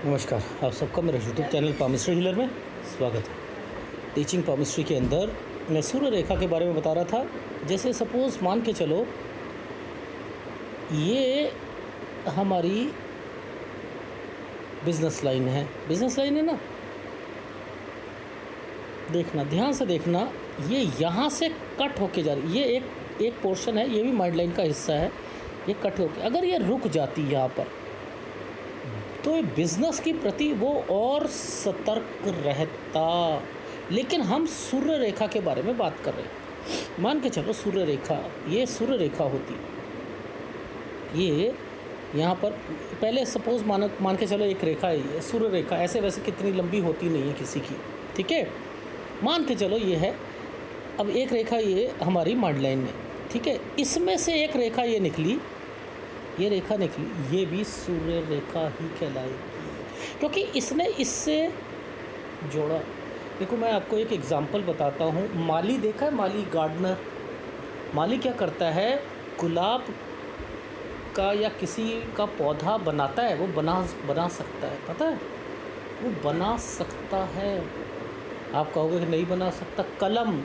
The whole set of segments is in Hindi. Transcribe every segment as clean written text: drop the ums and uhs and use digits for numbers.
नमस्कार, आप सबका मेरे यूट्यूब चैनल पामिस्ट्री हीलर में स्वागत है। टीचिंग पामिस्ट्री के अंदर मैं सूर्य रेखा के बारे में बता रहा था। जैसे सपोज़ मान के चलो ये हमारी बिज़नेस लाइन है ना। देखना, ध्यान से देखना, ये यहाँ से कट होके जा रही, ये एक पोर्शन है, ये भी माइंड लाइन का हिस्सा है। ये कट होके अगर ये रुक जाती यहाँ पर तो बिज़नेस के प्रति वो और सतर्क रहता। लेकिन हम सूर्य रेखा के बारे में बात कर रहे हैं। मान के चलो सूर्य रेखा, ये सूर्य रेखा होती, ये यहाँ पर पहले सपोज़ मान के चलो एक रेखा है, ये सूर्य रेखा ऐसे वैसे कितनी लंबी होती नहीं है किसी की, ठीक है। मान के चलो ये है, अब एक रेखा ये हमारी माइंड लाइन में, ठीक है। इसमें से एक रेखा ये निकली, ये रेखा निकली, ये भी सूर्य रेखा ही कहलाएगी क्योंकि इसने इससे जोड़ा। देखो मैं आपको एक एग्ज़ाम्पल बताता हूँ। माली देखा है, माली गार्डनर। माली क्या करता है, गुलाब का या किसी का पौधा बनाता है, वो बना सकता है, पता है, वो बना सकता है। आप कहोगे कि नहीं बना सकता। कलम,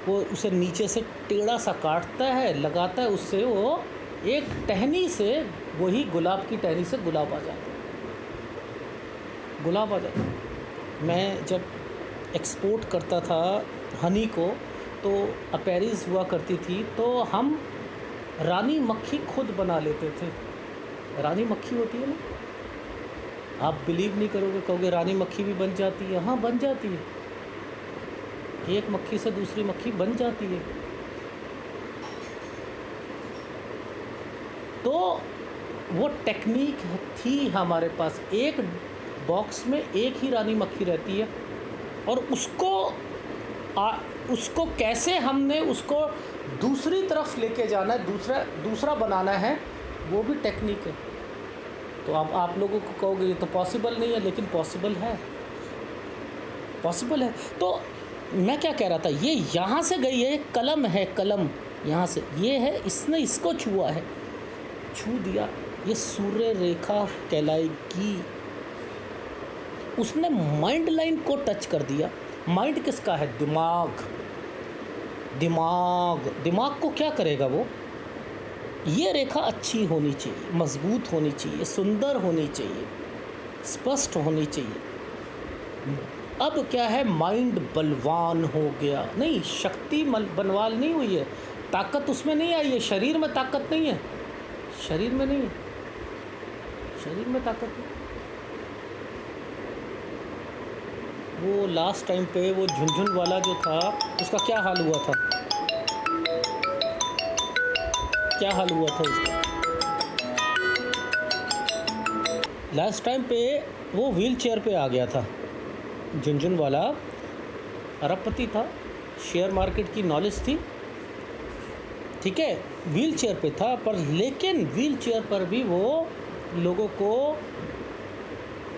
वो उसे नीचे से टेढ़ा सा काटता है, लगाता है, उससे वो एक टहनी से, वही गुलाब की टहनी से गुलाब आ जाता है, गुलाब आ जाता है। मैं जब एक्सपोर्ट करता था हनी को, तो अपेरीज हुआ करती थी, तो हम रानी मक्खी खुद बना लेते थे। रानी मक्खी होती है ना, आप बिलीव नहीं करोगे, कहोगे रानी मक्खी भी बन जाती है। हाँ, बन जाती है, एक मक्खी से दूसरी मक्खी बन जाती है। तो वो टेक्निक थी हमारे पास। एक बॉक्स में एक ही रानी मक्खी रहती है और उसको कैसे हमने उसको दूसरी तरफ लेके जाना है, दूसरा बनाना है, वो भी टेक्निक है। तो आप लोगों को कहोगे ये तो पॉसिबल नहीं है, लेकिन पॉसिबल है, पॉसिबल है। तो मैं क्या कह रहा था, ये यहाँ से गई है, कलम है, कलम यहाँ से, ये है, इसने इसको छुआ है, छू दिया, ये सूर्य रेखा कहलाएगी। उसने माइंड लाइन को टच कर दिया। माइंड किसका है, दिमाग। दिमाग को क्या करेगा वो, ये रेखा अच्छी होनी चाहिए, मजबूत होनी चाहिए, सुंदर होनी चाहिए, स्पष्ट होनी चाहिए। अब क्या है, माइंड बलवान हो गया, नहीं, शक्ति बलवान नहीं हुई है, ताकत उसमें नहीं आई है, शरीर में ताकत नहीं है, शरीर में नहीं, शरीर में ताकत नहीं। वो लास्ट टाइम पे वो झुनझुन वाला जो था, उसका क्या हाल हुआ था, क्या हाल हुआ था उसका। लास्ट टाइम पे वो व्हील चेयर पे आ गया था, झुनझुन वाला, अरबपति था, शेयर मार्केट की नॉलेज थी, ठीक है, व्हील चेयर पे था, पर लेकिन व्हील चेयर पर भी वो लोगों को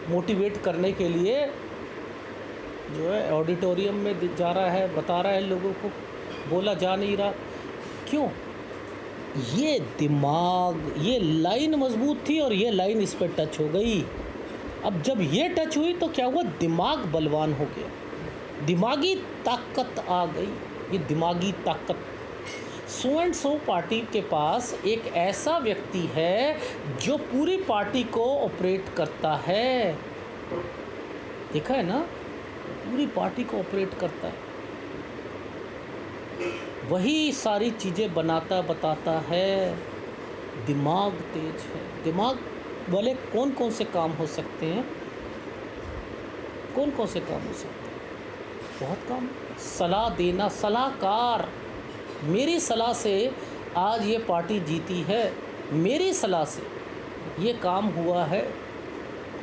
मोटिवेट करने के लिए जो है ऑडिटोरियम में जा रहा है, बता रहा है लोगों को, बोला जा नहीं रहा। क्यों, ये दिमाग, ये लाइन मजबूत थी और ये लाइन इस पर टच हो गई। अब जब ये टच हुई तो क्या हुआ, दिमाग बलवान हो गया, दिमागी ताकत आ गई, ये दिमागी ताकत। सो एंड सो पार्टी के पास एक ऐसा व्यक्ति है जो पूरी पार्टी को ऑपरेट करता है, देखा है ना, पूरी पार्टी को ऑपरेट करता है, वही सारी चीज़ें बनाता बताता है। दिमाग तेज है, दिमाग वाले कौन कौन से काम हो सकते हैं, कौन कौन से काम हो सकते हैं, बहुत काम। सलाह देना, सलाहकार, मेरी सलाह से आज ये पार्टी जीती है, मेरी सलाह से ये काम हुआ है।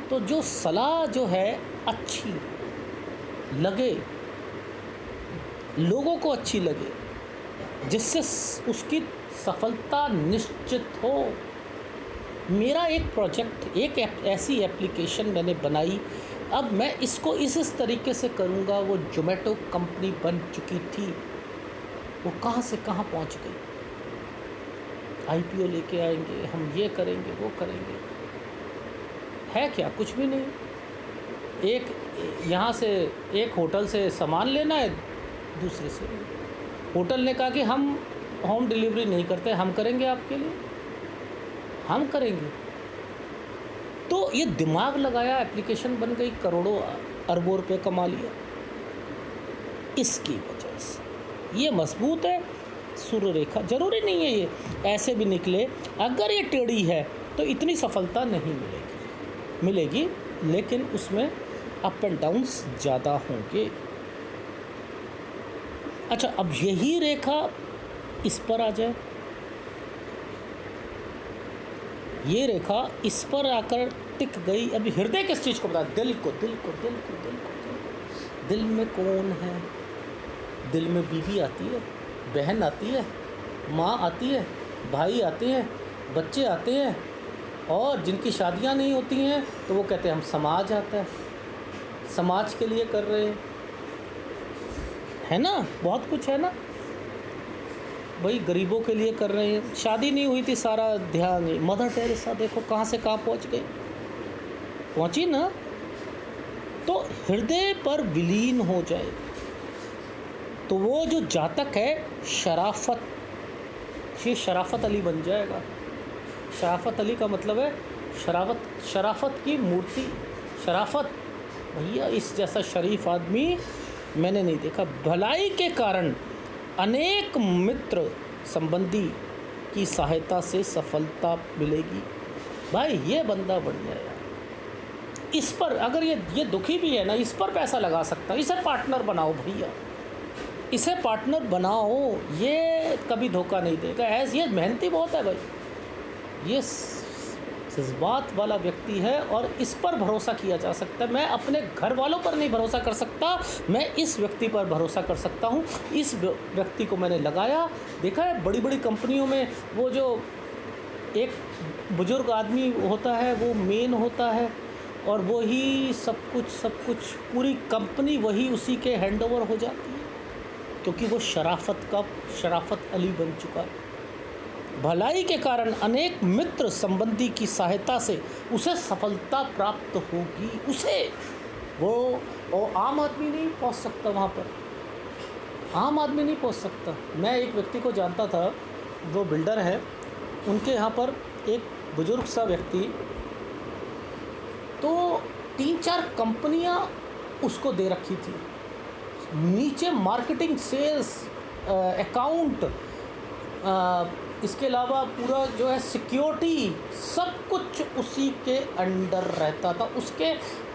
तो जो सलाह जो है अच्छी लगे, लोगों को अच्छी लगे, जिससे उसकी सफलता निश्चित हो। मेरा एक प्रोजेक्ट, एक ऐसी एप्लीकेशन मैंने बनाई, अब मैं इसको इस तरीके से करूँगा। वो जोमेटो कंपनी बन चुकी थी, वो कहाँ से कहाँ पहुँच गई, IPO लेके आएंगे, हम ये करेंगे, वो करेंगे, है क्या, कुछ भी नहीं। एक यहाँ से एक होटल से सामान लेना है, दूसरे से होटल ने कहा कि हम होम डिलीवरी नहीं करते, हम करेंगे आपके लिए, हम करेंगे। तो ये दिमाग लगाया, एप्लीकेशन बन गई, करोड़ों अरबों रुपए कमा लिया। इसकी वजह से ये मजबूत है सूर्य रेखा। ज़रूरी नहीं है ये ऐसे भी निकले, अगर ये टेढ़ी है तो इतनी सफलता नहीं मिलेगी, लेकिन उसमें अप एंड डाउन्स ज़्यादा होंगे। अच्छा, अब यही रेखा इस पर आ जाए, ये रेखा इस पर आकर टिक गई। अभी हृदय किस चीज़ को बता, दिल को। दिल में कौन है? दिल में बीवी आती है, बहन आती है, माँ आती है, भाई आते हैं, बच्चे आते हैं, और जिनकी शादियाँ नहीं होती हैं तो वो कहते हैं हम समाज आता है, समाज के लिए कर रहे हैं, है ना, बहुत कुछ है ना भाई, गरीबों के लिए कर रहे हैं। शादी नहीं हुई थी, सारा ध्यान मदर टेरेसा देखो कहाँ से कहाँ पहुँच गई, पहुँची ना। तो हृदय पर विलीन हो जाए तो वो जो जातक है शराफत, ये शराफत अली बन जाएगा। शराफत अली का मतलब है शराफत की मूर्ति। शराफत, भैया इस जैसा शरीफ आदमी मैंने नहीं देखा। भलाई के कारण अनेक मित्र संबंधी की सहायता से सफलता मिलेगी। भाई ये बंदा बढ़िया है, इस पर अगर ये दुखी भी है ना, इस पर पैसा लगा सकता है। इसे पार्टनर बनाओ भैया, इसे पार्टनर बनाओ, ये कभी धोखा नहीं देगा। ऐसे ये मेहनती बहुत है भाई, ये जज्बात वाला व्यक्ति है और इस पर भरोसा किया जा सकता है। मैं अपने घर वालों पर नहीं भरोसा कर सकता, मैं इस व्यक्ति पर भरोसा कर सकता हूँ। इस व्यक्ति को मैंने लगाया, देखा है बड़ी बड़ी कंपनियों में वो जो एक बुजुर्ग आदमी होता है वो मेन होता है, और वही सब कुछ पूरी कंपनी वही उसी के हैंडओवर हो जाती है, क्योंकि वो शराफत अली बन चुका है। भलाई के कारण अनेक मित्र संबंधी की सहायता से उसे सफलता प्राप्त होगी। उसे वो आम आदमी नहीं पहुंच सकता वहाँ पर, आम आदमी नहीं पहुंच सकता। मैं एक व्यक्ति को जानता था, वो बिल्डर है, उनके यहाँ पर एक बुजुर्ग सा व्यक्ति, तो 3-4 कंपनियाँ उसको दे रखी थी, नीचे मार्केटिंग, सेल्स, अकाउंट, इसके अलावा पूरा जो है सिक्योरिटी, सब कुछ उसी के अंडर रहता था। उसके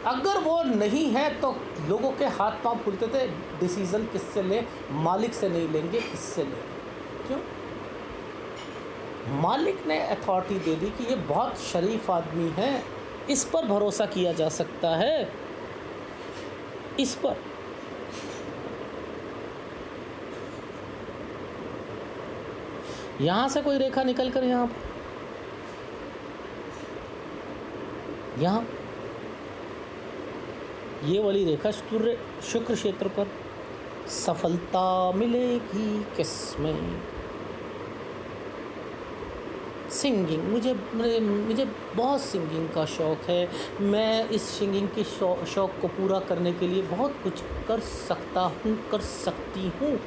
अगर वो नहीं है तो लोगों के हाथ पांव फूलते थे। डिसीज़न किससे लें? मालिक से नहीं लेंगे, किससे लें? क्यों? मालिक ने अथॉरिटी दे दी कि ये बहुत शरीफ आदमी है, इस पर भरोसा किया जा सकता है। इस पर यहाँ से कोई रेखा निकल कर यहाँ ये वाली रेखा शुक्र क्षेत्र पर, सफलता मिलेगी किसमें? सिंगिंग, मुझे बहुत सिंगिंग का शौक़ है। मैं इस सिंगिंग के शौक़ को पूरा करने के लिए बहुत कुछ कर सकती हूँ।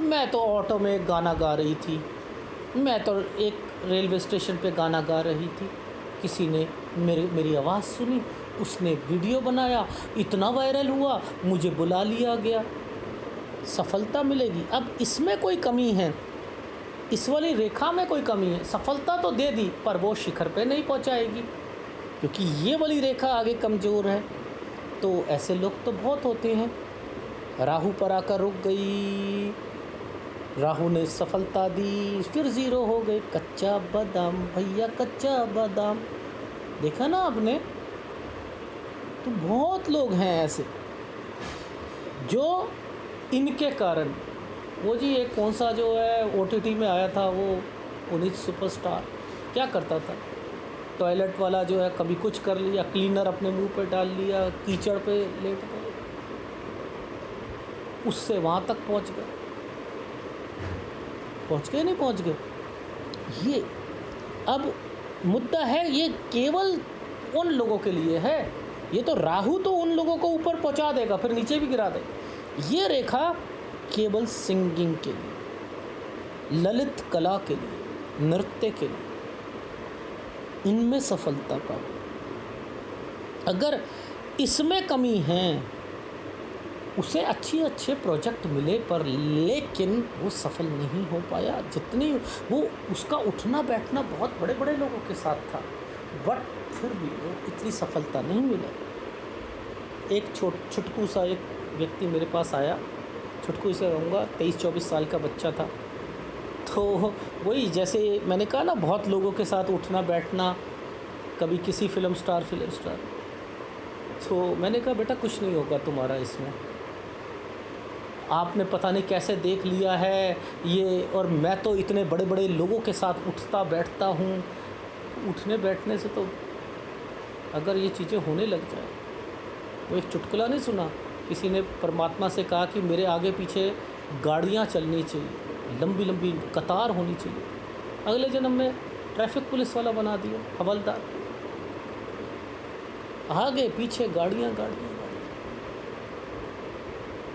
मैं तो ऑटो में गाना गा रही थी, मैं तो एक रेलवे स्टेशन पे गाना गा रही थी, किसी ने मेरी आवाज़ सुनी, उसने वीडियो बनाया, इतना वायरल हुआ, मुझे बुला लिया गया। सफलता मिलेगी। अब इसमें कोई कमी है, इस वाली रेखा में कोई कमी है। सफलता तो दे दी पर वो शिखर पे नहीं पहुंचाएगी, क्योंकि ये वाली रेखा आगे कमज़ोर है। तो ऐसे लोग तो बहुत होते हैं। राहु पर आकर रुक गई, राहु ने सफलता दी, फिर ज़ीरो हो गए। कच्चा बादाम भैया, कच्चा बादाम, देखा ना आपने? तो बहुत लोग हैं ऐसे जो इनके कारण, वो जी एक कौन सा जो है OTT में आया था, वो पुनीत सुपरस्टार, क्या करता था? टॉयलेट वाला जो है, कभी कुछ कर लिया, क्लीनर अपने मुंह पे डाल लिया, कीचड़ पे लेट गए, उससे वहाँ तक पहुँच गए नहीं पहुँच गए। ये अब मुद्दा है, ये केवल उन लोगों के लिए है ये तो राहु तो उन लोगों को ऊपर पहुंचा देगा, फिर नीचे भी गिरा देगा। ये रेखा केवल सिंगिंग के लिए, ललित कला के लिए, नृत्य के लिए, इनमें सफलता प्राप्त। अगर इसमें कमी है, उसे अच्छे प्रोजेक्ट मिले पर लेकिन वो सफल नहीं हो पाया। जितनी वो उसका उठना बैठना बहुत बड़े बड़े लोगों के साथ था, बट फिर भी वो इतनी सफलता नहीं मिला। एक छुटकू सा एक व्यक्ति मेरे पास आया, छुटकू से कहूँगा 23-24 साल का बच्चा था। तो वही जैसे मैंने कहा ना, बहुत लोगों के साथ उठना बैठना, कभी किसी फिल्म स्टार। तो मैंने कहा बेटा कुछ नहीं होगा तुम्हारा इसमें, आपने पता नहीं कैसे देख लिया है ये, और मैं तो इतने बड़े बड़े लोगों के साथ उठता बैठता हूँ। उठने बैठने से तो अगर ये चीज़ें होने लग जाए, वो एक चुटकुला नहीं सुना, किसी ने परमात्मा से कहा कि मेरे आगे पीछे गाड़ियाँ चलनी चाहिए, लंबी लंबी कतार होनी चाहिए। अगले जन्म में ट्रैफिक पुलिस वाला बना दिया, हवलदार, आगे पीछे गाड़ियाँ।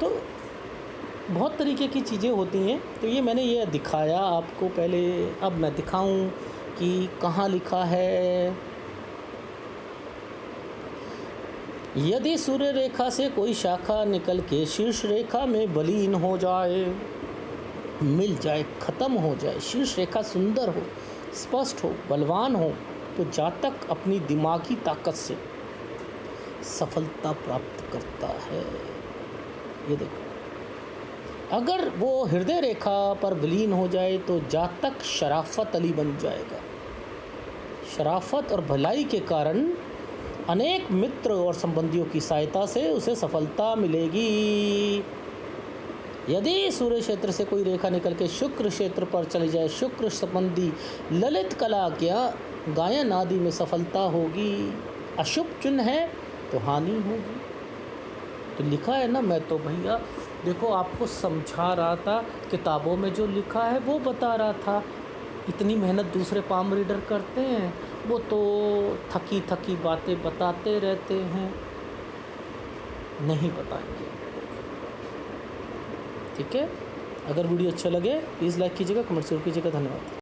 तो बहुत तरीके की चीज़ें होती हैं। तो ये मैंने ये दिखाया आपको पहले, अब मैं दिखाऊं कि कहाँ लिखा है। यदि सूर्य रेखा से कोई शाखा निकल के शीर्ष रेखा में विलीन हो जाए, मिल जाए, ख़त्म हो जाए, शीर्ष रेखा सुंदर हो, स्पष्ट हो, बलवान हो, तो जातक अपनी दिमागी ताकत से सफलता प्राप्त करता है। ये देखो, अगर वो हृदय रेखा पर विलीन हो जाए तो जातक शराफत अली बन जाएगा। शराफत और भलाई के कारण अनेक मित्र और संबंधियों की सहायता से उसे सफलता मिलेगी। यदि सूर्य क्षेत्र से कोई रेखा निकल के शुक्र क्षेत्र पर चली जाए, शुक्र संबंधी ललित कला क्या गायन आदि में सफलता होगी। अशुभ चिन्ह है तो हानि होगी। तो लिखा है ना, मैं तो भैया देखो आपको समझा रहा था, किताबों में जो लिखा है वो बता रहा था। इतनी मेहनत दूसरे पाम रीडर करते हैं, वो तो थकी थकी बातें बताते रहते हैं, नहीं बताएंगे। ठीक है, अगर वीडियो अच्छा लगे प्लीज़ लाइक कीजिएगा, कमेंट जरूर कीजिएगा। धन्यवाद।